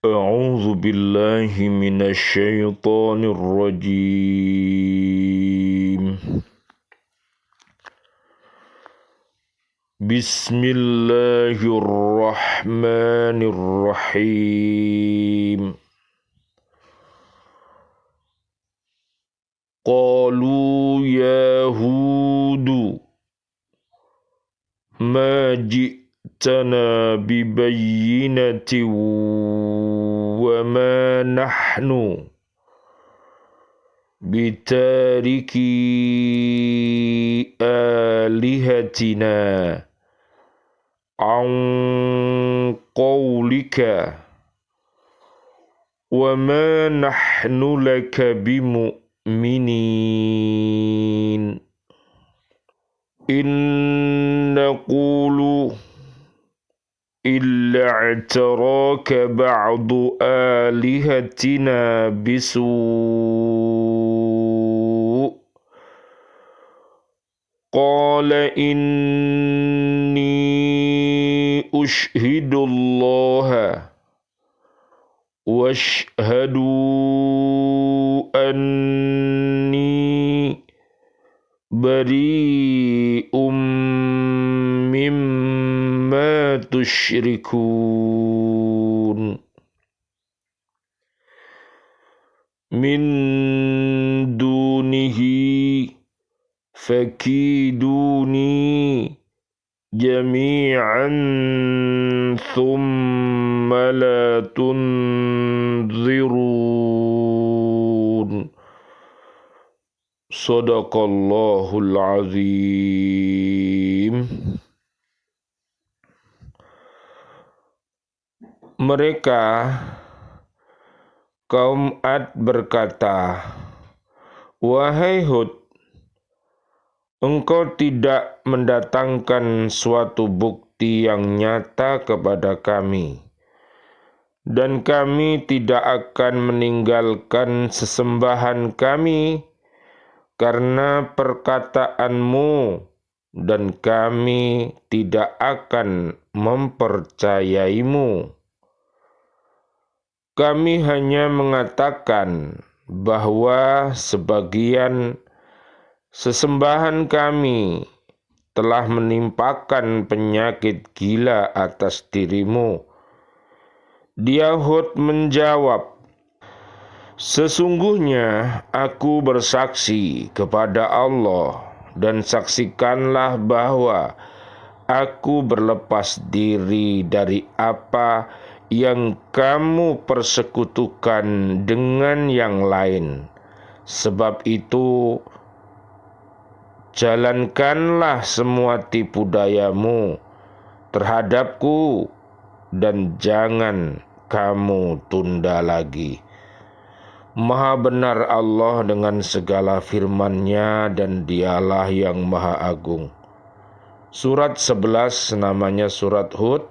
أعوذ بالله من الشيطان الرجيم. بسم الله الرحمن الرحيم. قالوا يا هود ما جئتنا ببينة وما نحن بتاركي آلهتنا عن قولك وما نحن لك بمؤمنين إن نقول إلا اعتراك بعض آلهتنا بسوء قال إني أشهد الله واشهدوا أني بريء مما تشركون من دونه فكيدوني جميعا ثم لا تنظرون Sadaqallahul azim. Mereka kaum Ad berkata, wahai Hud, engkau tidak mendatangkan suatu bukti yang nyata kepada kami, dan kami tidak akan meninggalkan sesembahan kami karena perkataanmu, dan kami tidak akan mempercayaimu. Kami hanya mengatakan bahwa sebagian sesembahan kami telah menimpakan penyakit gila atas dirimu. Dia Hud menjawab, sesungguhnya aku bersaksi kepada Allah, dan saksikanlah bahwa aku berlepas diri dari apa yang kamu persekutukan dengan yang lain. Sebab itu, jalankanlah semua tipu dayamu terhadapku, dan jangan kamu tunda lagi. Maha benar Allah dengan segala firman-Nya, dan Dialah yang Maha Agung. Surat 11 namanya Surat Hud,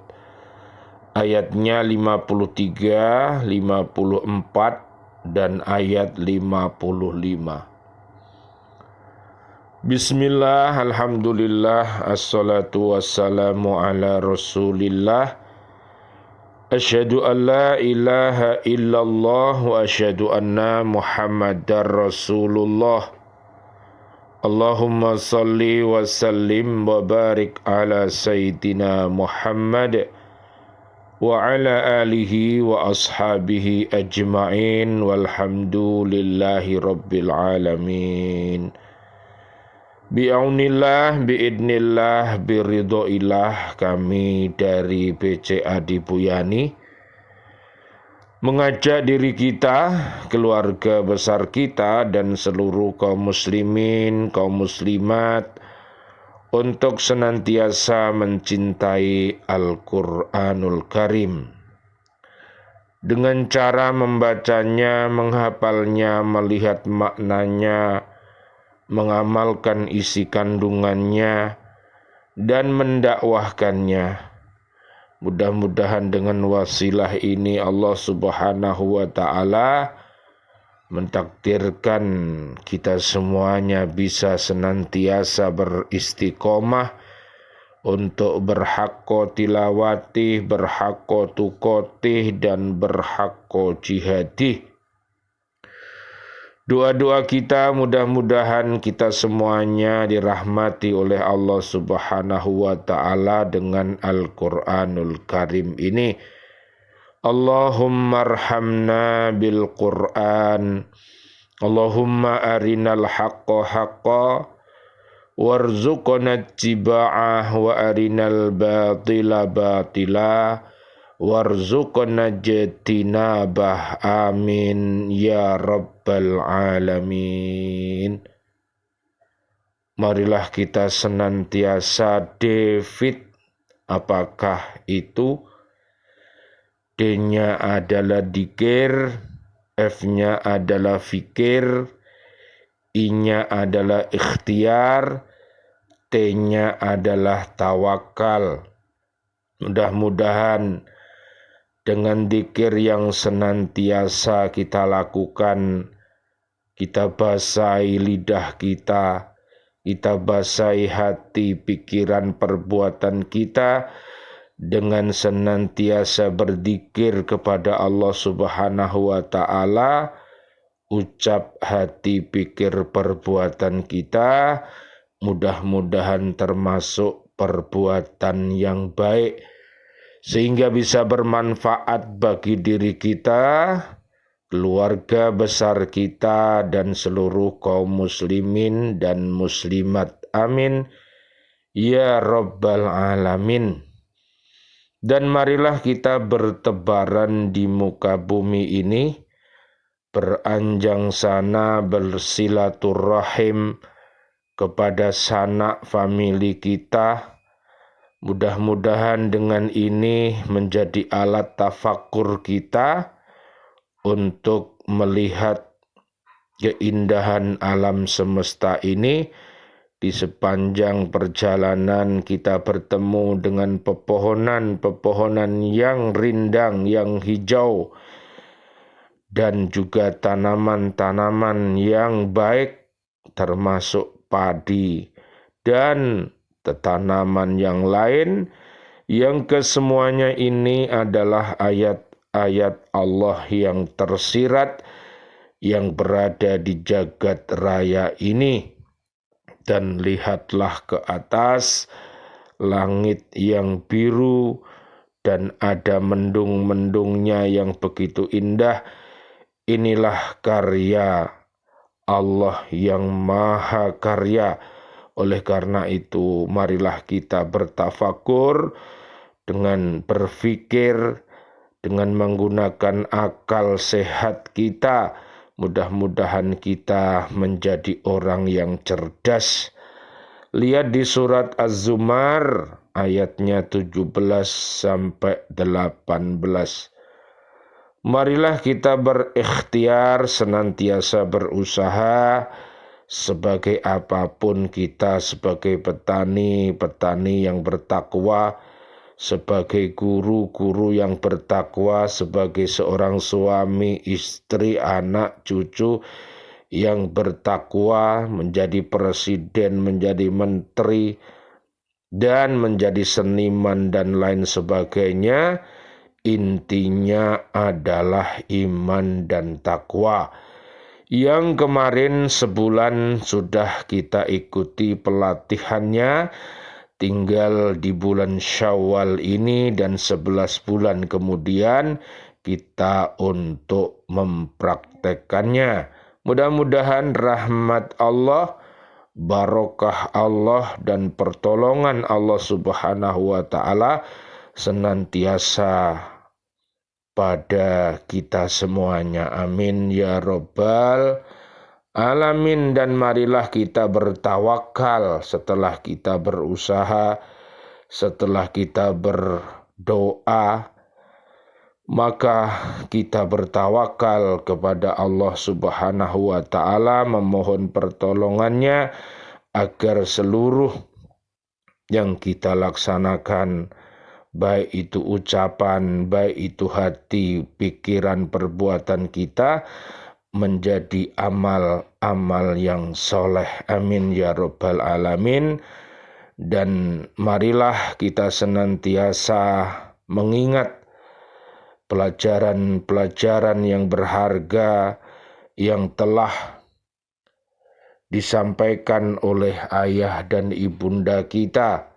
ayatnya 53, 54, dan ayat 55. Bismillah, alhamdulillah, assalatu wassalamu ala rasulillah. Asyhadu an la ilaha illallah wa asyhadu anna Muhammadar Rasulullah. Allahumma salli wa sallim wa barik ala Sayyidina Muhammad wa ala alihi wa ashabihi ajma'in walhamdulillahi rabbil alamin. Bi'aunillah, bi'idnillah, biridhoillah, kami dari BCA Dibuyani mengajak diri kita, keluarga besar kita, dan seluruh kaum muslimin, kaum muslimat untuk senantiasa mencintai Al-Quranul Karim dengan cara membacanya, menghafalnya, melihat maknanya, mengamalkan isi kandungannya, dan mendakwahkannya. Mudah-mudahan dengan wasilah ini Allah Subhanahu wa ta'ala mentakdirkan kita semuanya bisa senantiasa beristiqomah untuk berhakko tilawatih, berhakko tukotih, dan berhakko jihadih. Doa-doa kita mudah-mudahan kita semuanya dirahmati oleh Allah Subhanahu wa Ta'ala dengan Al-Quranul Karim ini. Allahumma arhamna bil Quran, Allahumma arinal haqqa haqqa, warzuqna ittiba'ah, wa arinal batila batila, warzuqna jatinabah. Amin ya rabbal alamin. Marilah kita senantiasa David. Apakah itu? D-nya adalah dikir, F-nya adalah fikir, I-nya adalah ikhtiar, T-nya adalah tawakal. Mudah-mudahan dengan dikir yang senantiasa kita lakukan, kita basahi lidah kita basahi hati, pikiran, perbuatan kita dengan senantiasa berzikir kepada Allah Subhanahu wa Ta'ala. Ucap, hati, pikir, perbuatan kita mudah-mudahan termasuk perbuatan yang baik, sehingga bisa bermanfaat bagi diri kita, keluarga besar kita, dan seluruh kaum muslimin dan muslimat. Amin ya rabbal alamin. Dan marilah kita bertebaran di muka bumi ini, beranjang sana bersilaturahim kepada sanak famili kita. Mudah-mudahan dengan ini menjadi alat tafakur kita untuk melihat keindahan alam semesta ini. Di sepanjang perjalanan kita bertemu dengan pepohonan-pepohonan yang rindang, yang hijau, dan juga tanaman-tanaman yang baik, termasuk padi dan tanaman yang lain, yang kesemuanya ini adalah ayat-ayat Allah yang tersirat, yang berada di jagat raya ini. Dan lihatlah ke atas, langit yang biru dan ada mendung-mendungnya yang begitu indah. Inilah karya Allah yang maha karya. Oleh karena itu, marilah kita bertafakur dengan berfikir, dengan menggunakan akal sehat kita. Mudah-mudahan kita menjadi orang yang cerdas. Lihat di surat Az-Zumar ayatnya 17 sampai 18. Marilah kita berikhtiar, senantiasa berusaha, sebagai apapun kita, sebagai petani yang bertakwa, sebagai guru yang bertakwa, sebagai seorang suami, istri, anak, cucu yang bertakwa, menjadi presiden, menjadi menteri, dan menjadi seniman dan lain sebagainya. Intinya adalah iman dan takwa. Yang kemarin sebulan sudah kita ikuti pelatihannya. Tinggal di bulan Syawal ini dan 11 bulan kemudian kita untuk mempraktekannya. Mudah-mudahan rahmat Allah, barokah Allah, dan pertolongan Allah Subhanahu wa Ta'ala senantiasa pada kita semuanya. Amin ya rabbal alamin. Dan marilah kita bertawakal setelah kita berusaha, setelah kita berdoa, maka kita bertawakal kepada Allah Subhanahu wa Ta'ala, memohon pertolongannya agar seluruh yang kita laksanakan, baik itu ucapan, baik itu hati, pikiran, perbuatan kita, menjadi amal-amal yang soleh. Amin ya rabbal alamin. Dan marilah kita senantiasa mengingat pelajaran-pelajaran yang berharga yang telah disampaikan oleh ayah dan ibunda kita.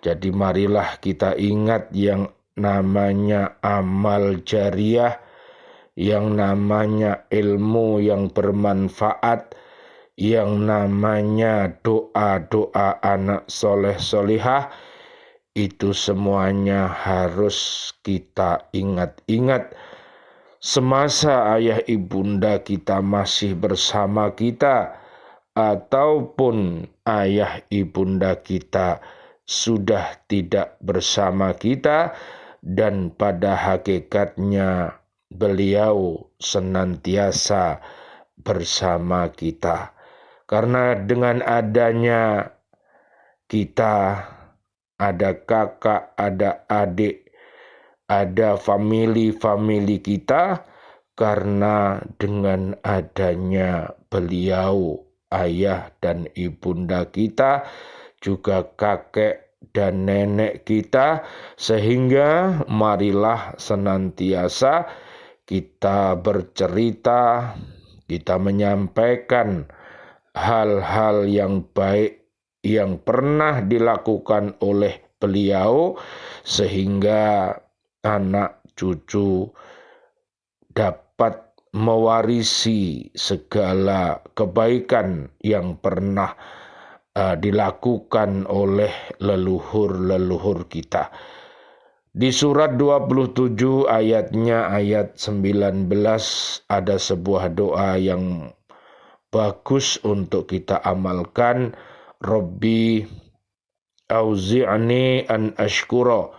Jadi marilah kita ingat yang namanya amal jariah, yang namanya ilmu yang bermanfaat, yang namanya doa-doa anak soleh solihah, itu semuanya harus kita ingat-ingat semasa ayah ibunda kita masih bersama kita, ataupun ayah ibunda kita sudah tidak bersama kita, dan pada hakikatnya beliau senantiasa bersama kita. Karena dengan adanya kita, ada kakak, ada adik, ada famili kita, karena dengan adanya beliau, ayah dan ibunda kita, juga kakek dan nenek kita, sehingga marilah senantiasa kita bercerita, kita menyampaikan hal-hal yang baik yang pernah dilakukan oleh beliau, sehingga anak cucu dapat mewarisi segala kebaikan yang pernah dilakukan oleh leluhur-leluhur kita. Di surat 27 ayatnya ayat 19 ada sebuah doa yang bagus untuk kita amalkan. Rabbi auzi'ni an ashkura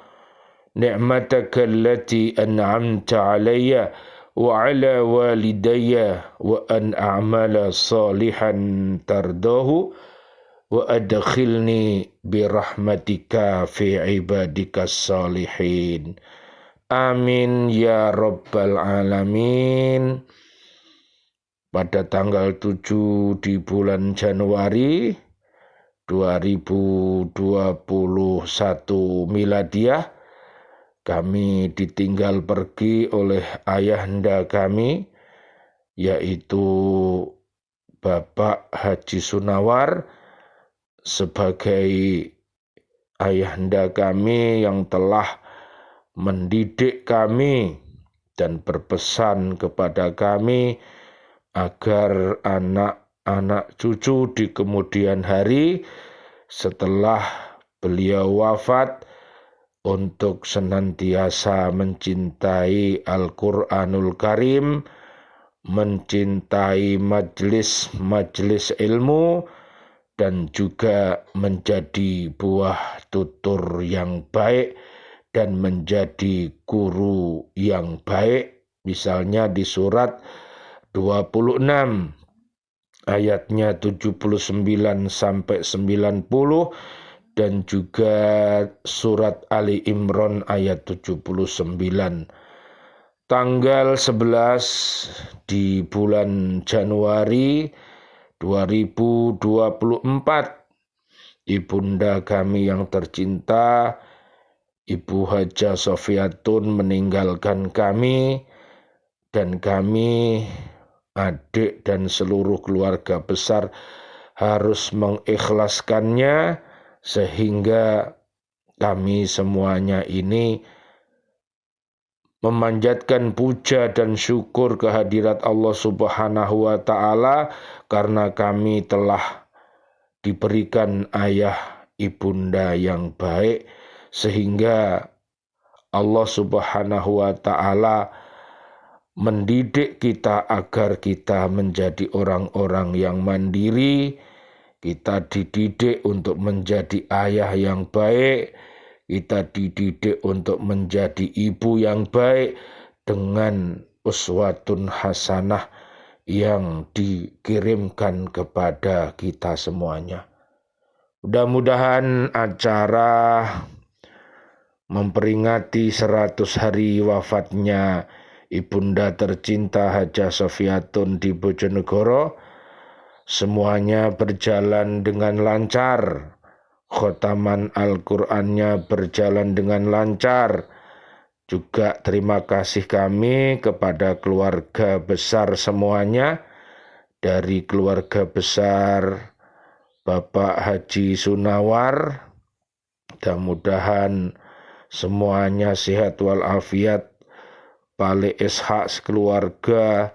ni'mataka allati an'amta alayya wa ala walidayya wa an a'mala salihan tardahu wa adkhilni birahmatika fi ibadikas salihin. Amin ya rabbal alamin. Pada tanggal 7 di bulan Januari 2021 miladiah, kami ditinggal pergi oleh ayahanda kami, yaitu Bapak Haji Sunawar, sebagai ayahanda kami yang telah mendidik kami dan berpesan kepada kami agar anak-anak cucu di kemudian hari setelah beliau wafat untuk senantiasa mencintai Al-Quranul Karim, mencintai majelis ilmu, dan juga menjadi buah tutur yang baik dan menjadi guru yang baik. Misalnya di surat 26 ayatnya 79 sampai 90, dan juga surat Ali Imran ayat 79. Tanggal 11 di bulan Januari 2024, ibunda kami yang tercinta, Ibu Haja Sofiatun, meninggalkan kami, dan kami, adik dan seluruh keluarga besar, harus mengikhlaskannya, sehingga kami semuanya ini memanjatkan puja dan syukur kehadirat Allah Subhanahu wa Ta'ala, karena kami telah diberikan ayah ibunda yang baik, sehingga Allah Subhanahu wa Ta'ala mendidik kita agar kita menjadi orang-orang yang mandiri. Kita dididik untuk menjadi ayah yang baik, kita dididik untuk menjadi ibu yang baik dengan uswatun hasanah yang dikirimkan kepada kita semuanya. Mudah-mudahan acara memperingati 100 hari wafatnya ibunda tercinta Haja Sofiatun di Bojonegoro semuanya berjalan dengan lancar, khotaman Al-Qur'annya berjalan dengan lancar. Juga terima kasih kami kepada keluarga besar semuanya, dari keluarga besar Bapak Haji Sunawar. Mudah-mudahan semuanya sehat walafiat. Pak Lek Ishak sekeluarga,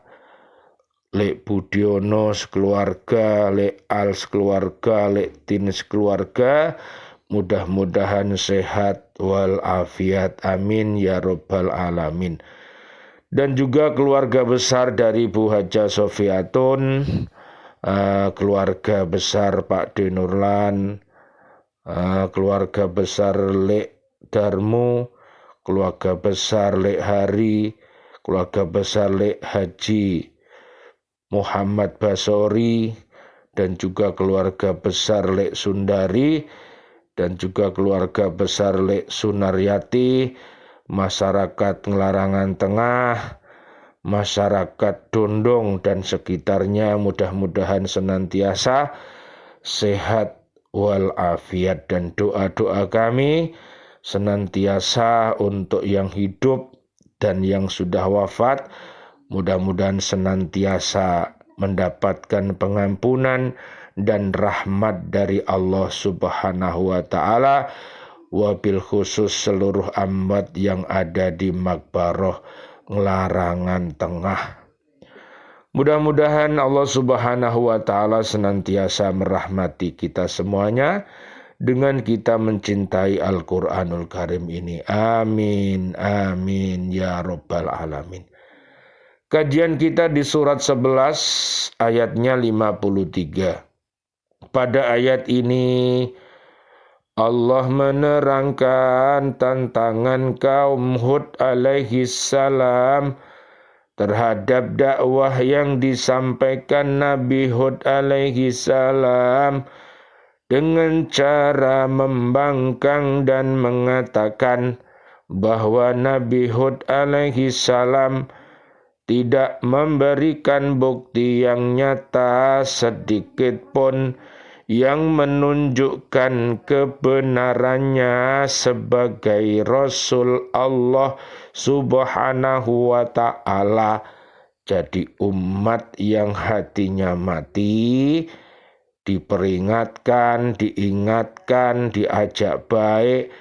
Lek Budiono sekeluarga, Lek Al sekeluarga, Lek Tin sekeluarga, mudah-mudahan sehat walafiat. Amin ya robbal alamin. Dan juga keluarga besar dari Bu Haja Sofiatun, keluarga besar Pak Denurlan, keluarga besar Lek Darmu, keluarga besar Lek Hari, keluarga besar Lek Haji Muhammad Basori, dan juga keluarga besar Lek Sundari, dan juga keluarga besar Lek Sunaryati, masyarakat Ngelarangan Tengah, masyarakat Dondong dan sekitarnya, mudah-mudahan senantiasa sehat walafiat. Dan doa-doa kami senantiasa untuk yang hidup dan yang sudah wafat, mudah-mudahan senantiasa mendapatkan pengampunan dan rahmat dari Allah Subhanahu wa Ta'ala, wabil khusus seluruh amwat yang ada di Makbaroh Ngelarangan Tengah. Mudah-mudahan Allah Subhanahu wa Ta'ala senantiasa merahmati kita semuanya dengan kita mencintai Al-Quranul Karim ini. Amin, amin ya robbal alamin. Kajian kita di surat 11 ayatnya 53. Pada ayat ini Allah menerangkan tantangan kaum Hud alaihi salam terhadap dakwah yang disampaikan Nabi Hud alaihi salam dengan cara membangkang dan mengatakan bahwa Nabi Hud alaihi salam tidak memberikan bukti yang nyata sedikit pun yang menunjukkan kebenarannya sebagai Rasul Allah Subhanahu wa Ta'ala. Jadi umat yang hatinya mati diperingatkan, diingatkan, diajak baik,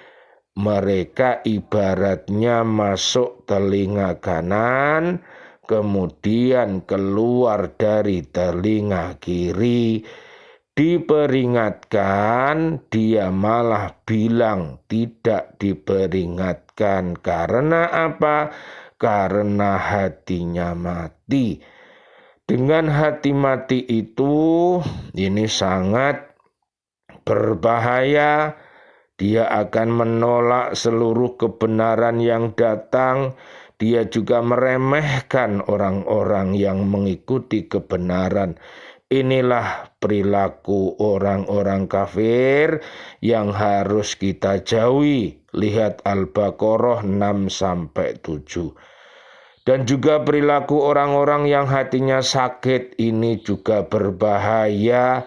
mereka ibaratnya masuk telinga kanan, kemudian keluar dari telinga kiri. Diperingatkan, dia malah bilang tidak diperingatkan. Karena apa? Karena hatinya mati. Dengan hati mati itu, ini sangat berbahaya. Dia akan menolak seluruh kebenaran yang datang. Dia juga meremehkan orang-orang yang mengikuti kebenaran. Inilah perilaku orang-orang kafir yang harus kita jauhi. Lihat Al-Baqarah 6-7. Dan juga perilaku orang-orang yang hatinya sakit ini juga berbahaya.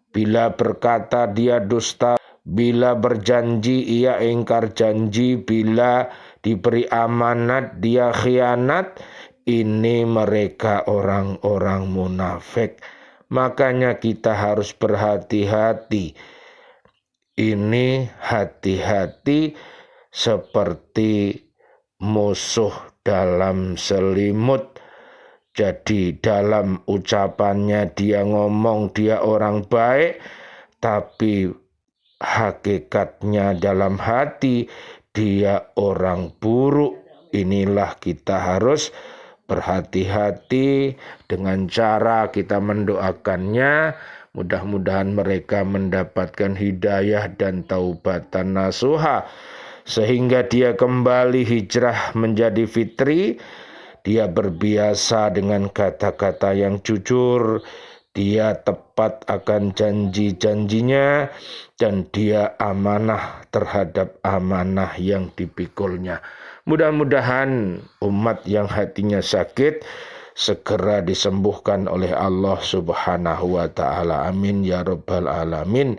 Bila berkata dia dusta, bila berjanji ia ingkar janji, bila diberi amanat dia khianat. Ini mereka orang-orang munafik. Makanya kita harus berhati-hati. Ini hati-hati seperti musuh dalam selimut. Jadi dalam ucapannya dia ngomong dia orang baik, tapi hakikatnya dalam hati dia orang buruk. Inilah kita harus berhati-hati dengan cara kita mendoakannya. Mudah-mudahan mereka mendapatkan hidayah dan taubatan nasuha, sehingga dia kembali hijrah menjadi fitri. Dia berbiasa dengan kata-kata yang jujur, dia tepat akan janji-janjinya, dan dia amanah terhadap amanah yang dipikulnya. Mudah-mudahan umat yang hatinya sakit segera disembuhkan oleh Allah Subhanahu wa Ta'ala. Amin ya robbal alamin.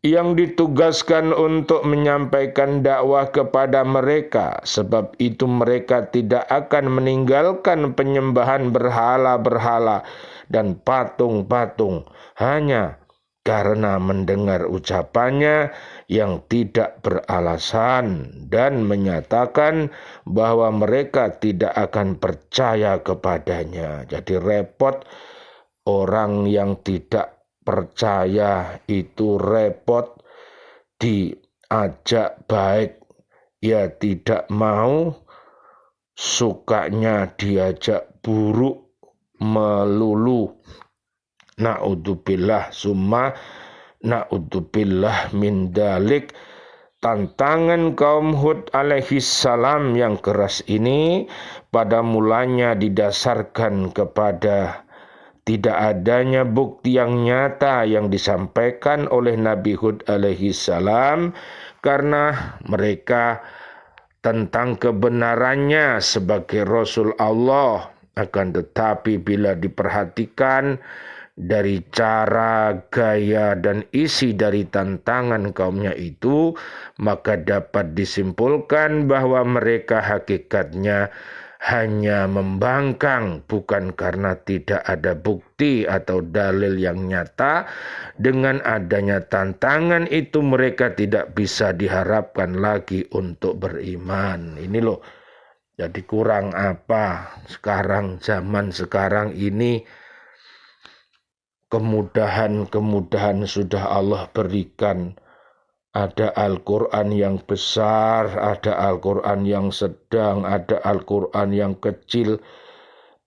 yang ditugaskan untuk menyampaikan dakwah kepada mereka. Sebab itu mereka tidak akan meninggalkan penyembahan berhala-berhala dan patung-patung hanya karena mendengar ucapannya yang tidak beralasan dan menyatakan bahwa mereka tidak akan percaya kepadanya. Jadi repot orang yang tidak percaya itu, repot diajak baik ya tidak mau, sukanya diajak buruk melulu. Na'udzubillah summa na'udzubillah min dalik. Tantangan kaum Hud alaihi salam yang keras ini pada mulanya didasarkan kepada tidak adanya bukti yang nyata yang disampaikan oleh Nabi Hud alaihi salam, karena mereka tentang kebenarannya sebagai Rasul Allah. Akan tetapi bila diperhatikan dari cara, gaya, dan isi dari tantangan kaumnya itu, maka dapat disimpulkan bahwa mereka hakikatnya hanya membangkang, bukan karena tidak ada bukti atau dalil yang nyata. Dengan adanya tantangan itu mereka tidak bisa diharapkan lagi untuk beriman. Ini loh, jadi kurang apa sekarang, zaman sekarang ini kemudahan sudah Allah berikan. Ada Al-Quran yang besar, ada Al-Quran yang sedang, ada Al-Quran yang kecil,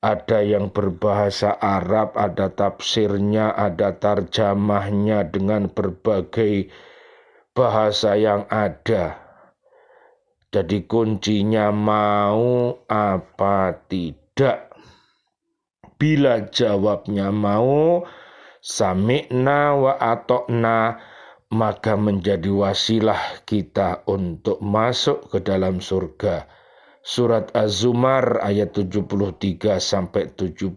ada yang berbahasa Arab, ada tafsirnya, ada tarjamahnya dengan berbagai bahasa yang ada. Jadi kuncinya mau apa tidak. Bila jawabnya mau, sami'na wa atokna, maka menjadi wasilah kita untuk masuk ke dalam surga. Surat Az-Zumar ayat 73 sampai 75,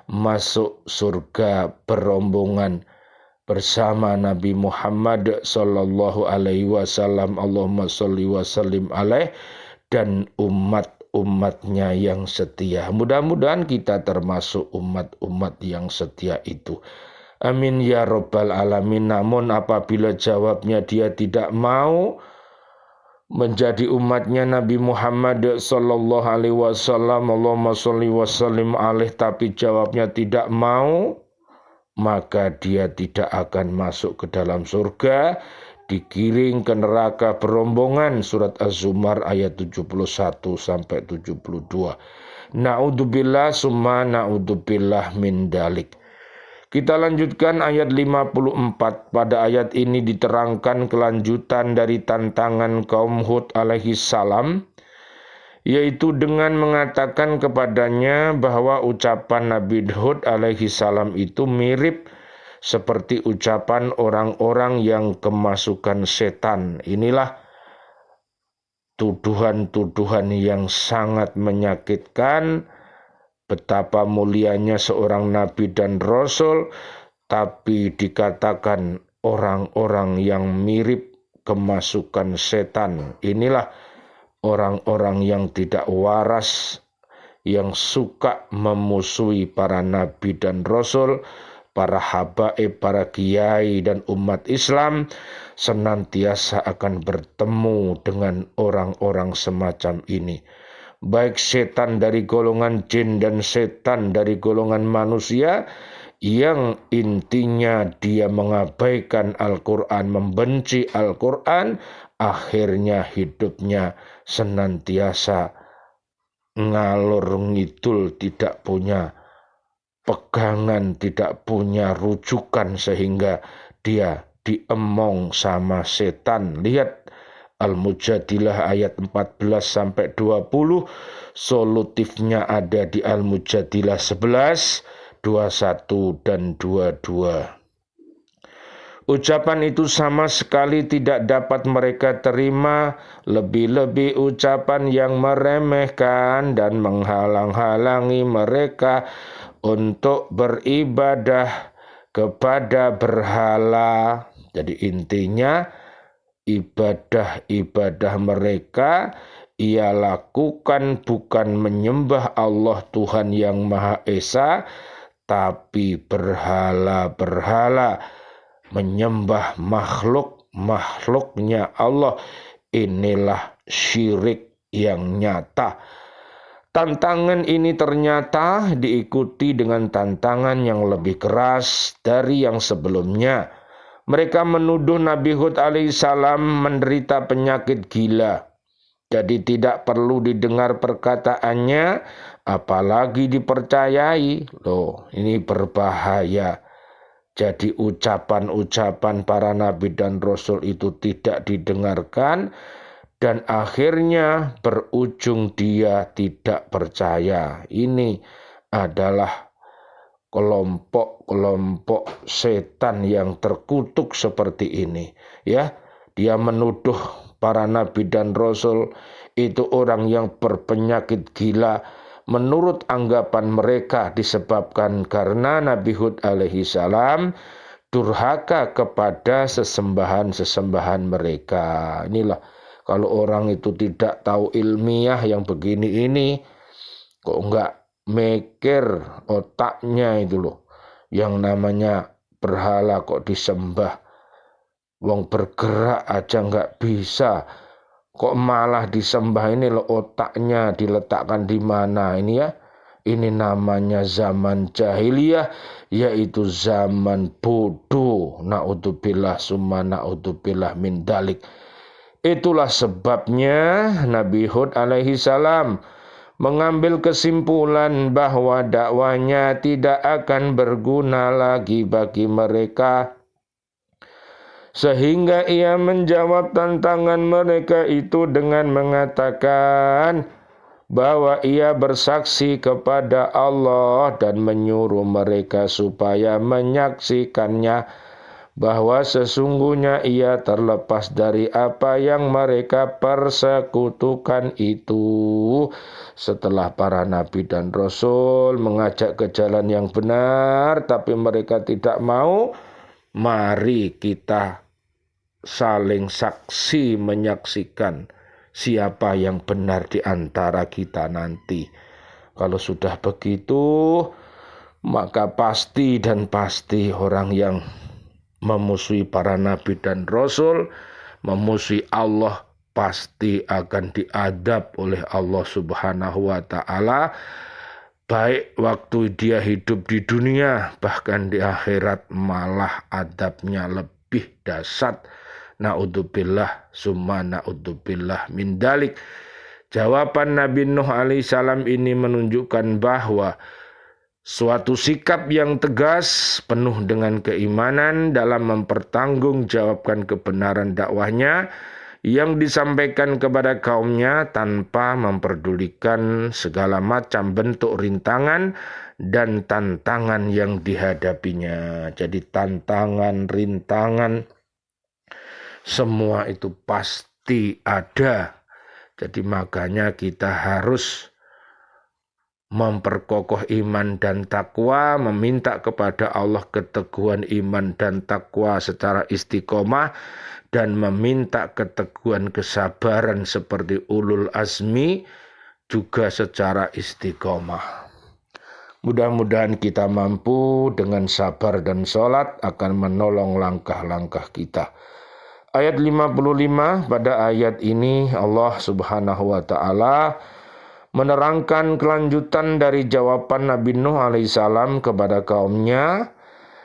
masuk surga berombongan bersama Nabi Muhammad sallallahu alaihi wasallam, Allahumma sholli wa sallim alaih, dan umatnya yang setia. Mudah-mudahan kita termasuk umat-umat yang setia itu. Amin ya Rabbal Alamin. Namun apabila jawabnya dia tidak mau menjadi umatnya Nabi Muhammad sallallahu alaihi wasallam, Allahumma sholli wa sallim alaih, tapi jawabnya tidak mau, maka dia tidak akan masuk ke dalam surga, digiring ke neraka berombongan. Surat Az-Zumar ayat 71 sampai 72. Na'udzubillah summa na'udzubillah min dalik. Kita lanjutkan ayat 54. Pada ayat ini diterangkan kelanjutan dari tantangan kaum Hud alaihi salam, yaitu dengan mengatakan kepadanya bahwa ucapan Nabi Hud alaihi salam itu mirip seperti ucapan orang-orang yang kemasukan setan. Inilah tuduhan-tuduhan yang sangat menyakitkan. Betapa mulianya seorang nabi dan rasul, tapi dikatakan orang-orang yang mirip kemasukan setan. Inilah orang-orang yang tidak waras, yang suka memusuhi para nabi dan rasul, para habaib, para kiai, dan umat Islam, senantiasa akan bertemu dengan orang-orang semacam ini. Baik setan dari golongan jin dan setan dari golongan manusia, yang intinya dia mengabaikan Al-Quran, membenci Al-Quran, akhirnya hidupnya senantiasa ngalor ngidul, tidak punya pegangan, tidak punya rujukan, sehingga dia diemong sama setan. Lihat Al-Mujadilah ayat 14 sampai 20, solutifnya ada di Al-Mujadilah 11, 21 dan 22. Ucapan itu sama sekali tidak dapat mereka terima, lebih-lebih ucapan yang meremehkan dan menghalang-halangi mereka untuk beribadah kepada berhala. Jadi intinya ibadah-ibadah mereka ia lakukan bukan menyembah Allah Tuhan yang Maha Esa, tapi berhala-berhala, menyembah makhluknya Allah. Inilah syirik yang nyata. Tantangan ini ternyata diikuti dengan tantangan yang lebih keras dari yang sebelumnya. Mereka menuduh Nabi Hud alaihissalam menderita penyakit gila. Jadi tidak perlu didengar perkataannya, apalagi dipercayai. Loh, ini berbahaya. Jadi ucapan-ucapan para nabi dan rasul itu tidak didengarkan, dan akhirnya berujung dia tidak percaya. Ini adalah kelompok-kelompok setan yang terkutuk seperti ini. Ya, dia menuduh para nabi dan rasul itu orang yang berpenyakit gila. Menurut anggapan mereka disebabkan karena Nabi Hud alaihi salam durhaka kepada sesembahan-sesembahan mereka. Inilah kalau orang itu tidak tahu ilmiah yang begini ini, kok enggak mikir otaknya itu loh. Yang namanya berhala kok disembah. Wong bergerak aja enggak bisa. Kok malah disembah, ini loh otaknya diletakkan di mana ini ya. Ini namanya zaman jahiliyah, yaitu zaman bodoh. Na'udzubillah summa na'udzubillah min dalik. Itulah sebabnya Nabi Hud alaihi salam mengambil kesimpulan bahwa dakwanya tidak akan berguna lagi bagi mereka. Sehingga ia menjawab tantangan mereka itu dengan mengatakan bahwa ia bersaksi kepada Allah dan menyuruh mereka supaya menyaksikannya bahwa sesungguhnya ia terlepas dari apa yang mereka persekutukan itu. Setelah para nabi dan rasul mengajak ke jalan yang benar, tapi mereka tidak mau, mari kita saling saksi menyaksikan siapa yang benar di antara kita nanti. Kalau sudah begitu, maka pasti dan pasti orang yang memusuhi para nabi dan rasul, memusuhi Allah, pasti akan diadab oleh Allah Subhanahu wa ta'ala, baik waktu dia hidup di dunia, bahkan di akhirat malah adabnya lebih dahsyat. Na'udzubillah summa na'udzubillah min dalik. Jawaban Nabi Nuh alaihissalam ini menunjukkan bahwa suatu sikap yang tegas penuh dengan keimanan dalam mempertanggungjawabkan kebenaran dakwahnya yang disampaikan kepada kaumnya tanpa memperdulikan segala macam bentuk rintangan dan tantangan yang dihadapinya. Jadi tantangan, rintangan, semua itu pasti ada. Jadi makanya kita harus memperkokoh iman dan takwa, meminta kepada Allah keteguhan iman dan takwa secara istiqomah, dan meminta keteguhan kesabaran seperti ulul azmi juga secara istiqomah. Mudah-mudahan kita mampu dengan sabar dan sholat akan menolong langkah-langkah kita. Ayat 55, pada ayat ini Allah Subhanahu wa ta'ala menerangkan kelanjutan dari jawaban Nabi Nuh alaihissalam kepada kaumnya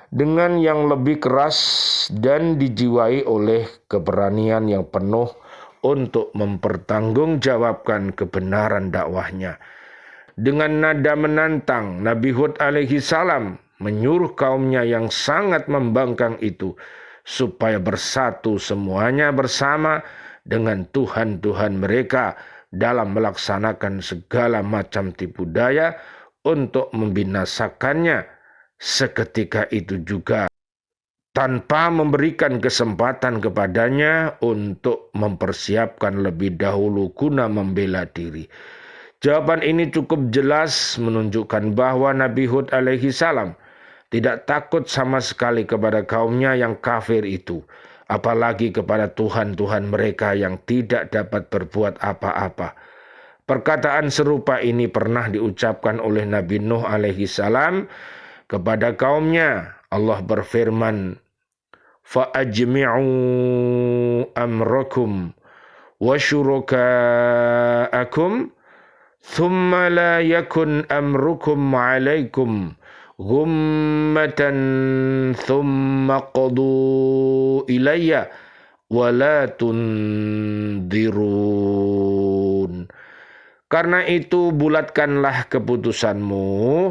dengan yang lebih keras dan dijiwai oleh keberanian yang penuh untuk mempertanggungjawabkan kebenaran dakwahnya. Dengan nada menantang, Nabi Hud alaihissalam menyuruh kaumnya yang sangat membangkang itu supaya bersatu semuanya bersama dengan Tuhan-Tuhan mereka dalam melaksanakan segala macam tipu daya untuk membinasakannya seketika itu juga, tanpa memberikan kesempatan kepadanya untuk mempersiapkan lebih dahulu guna membela diri. Jawaban ini cukup jelas menunjukkan bahwa Nabi Hud alaihi salam tidak takut sama sekali kepada kaumnya yang kafir itu, apalagi kepada Tuhan-Tuhan mereka yang tidak dapat berbuat apa-apa. Perkataan serupa ini pernah diucapkan oleh Nabi Nuh alaihi salam kepada kaumnya. Allah berfirman, "Fa'ajmi'u amrakum wa syuraka'akum thumma la yakun amrukum 'alaikum ghummatan thumma qadu ilayya wa la tundirun." Karena itu bulatkanlah keputusanmu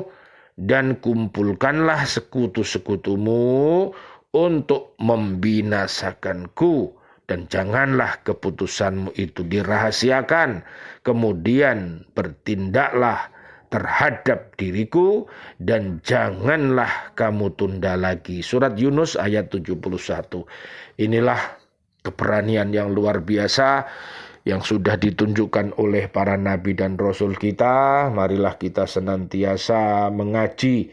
dan kumpulkanlah sekutu-sekutumu untuk membinasakanku. Dan janganlah keputusanmu itu dirahasiakan. Kemudian bertindaklah terhadap diriku dan janganlah kamu tunda lagi. Surat Yunus ayat 71. Inilah keberanian yang luar biasa yang sudah ditunjukkan oleh para nabi dan rasul kita. Marilah kita senantiasa mengaji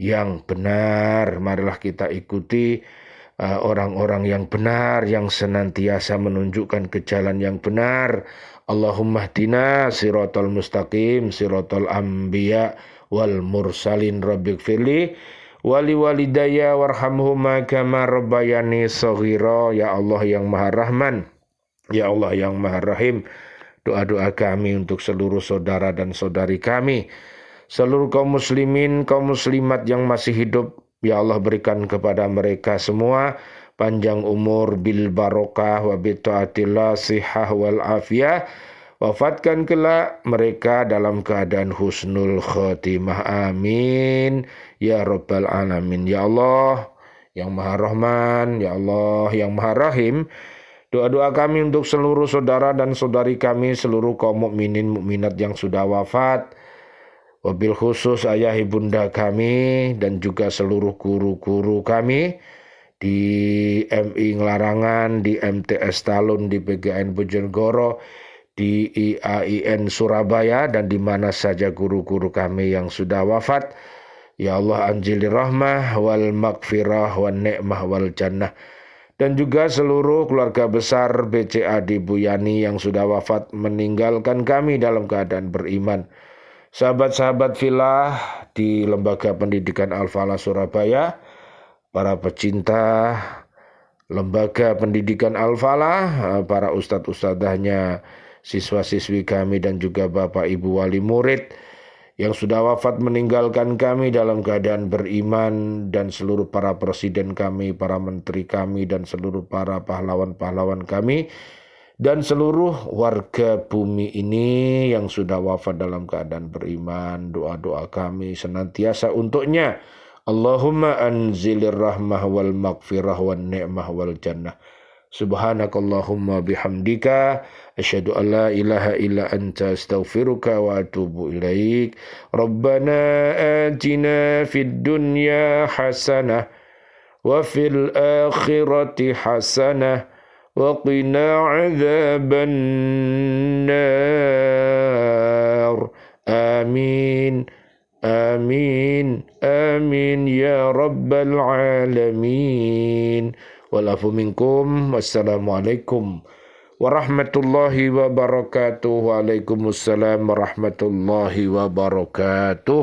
yang benar. Marilah kita ikuti orang-orang yang benar, yang senantiasa menunjukkan ke jalan yang benar. Allahumma hdina siratal mustaqim, siratal anbiya wal mursalin, rabbighfirli wali walidayya warhamhuma kama rabbayani shaghira. Ya Allah yang Maha Rahman, ya Allah yang Maha Rahim, doa-doa kami untuk seluruh saudara dan saudari kami, seluruh kaum muslimin, kaum muslimat yang masih hidup, ya Allah berikan kepada mereka semua panjang umur bil barokah wa bi taatillah sihah wal afiyah. Wafatkan kelak mereka dalam keadaan husnul khotimah. Amin ya rabbal alamin. Ya Allah yang Maha Rahman, ya Allah yang Maha Rahim, doa-doa kami untuk seluruh saudara dan saudari kami, seluruh kaum mukminin mukminat yang sudah wafat, wabil khusus ayah ibunda kami dan juga seluruh guru-guru kami di MI Nglarangan, di MTS Talun, di PGN Bojonegoro, di IAIN Surabaya, dan di mana saja guru-guru kami yang sudah wafat. Ya Allah anjili rahmah wal maghfirah wal ni'mah wal jannah. Dan juga seluruh keluarga besar BCA di Buyani yang sudah wafat meninggalkan kami dalam keadaan beriman. Sahabat-sahabat filah di Lembaga Pendidikan Al-Falah Surabaya, para pecinta Lembaga Pendidikan Al-Falah, para ustadz-ustadzahnya, siswa-siswi kami dan juga Bapak Ibu wali murid yang sudah wafat meninggalkan kami dalam keadaan beriman, dan seluruh para presiden kami, para menteri kami, dan seluruh para pahlawan-pahlawan kami, dan seluruh warga bumi ini yang sudah wafat dalam keadaan beriman. Doa-doa kami senantiasa untuknya. Allahumma anzilir rahmah wal maghfirah wal ni'mah wal jannah. Subhanakallahumma bihamdika asyhadu an la ilaha illa anta astaghfiruka wa atubu ilaik. Rabbana atina fid dunya hasanah wa fil akhirati hasanah wa qina adzaban nar. Amin. Amin. Amin ya rabbal alamin. Walafu minkum. Wassalamualaikum warahmatullahi wabarakatuh. Waalaikumsalam warahmatullahi wabarakatuh.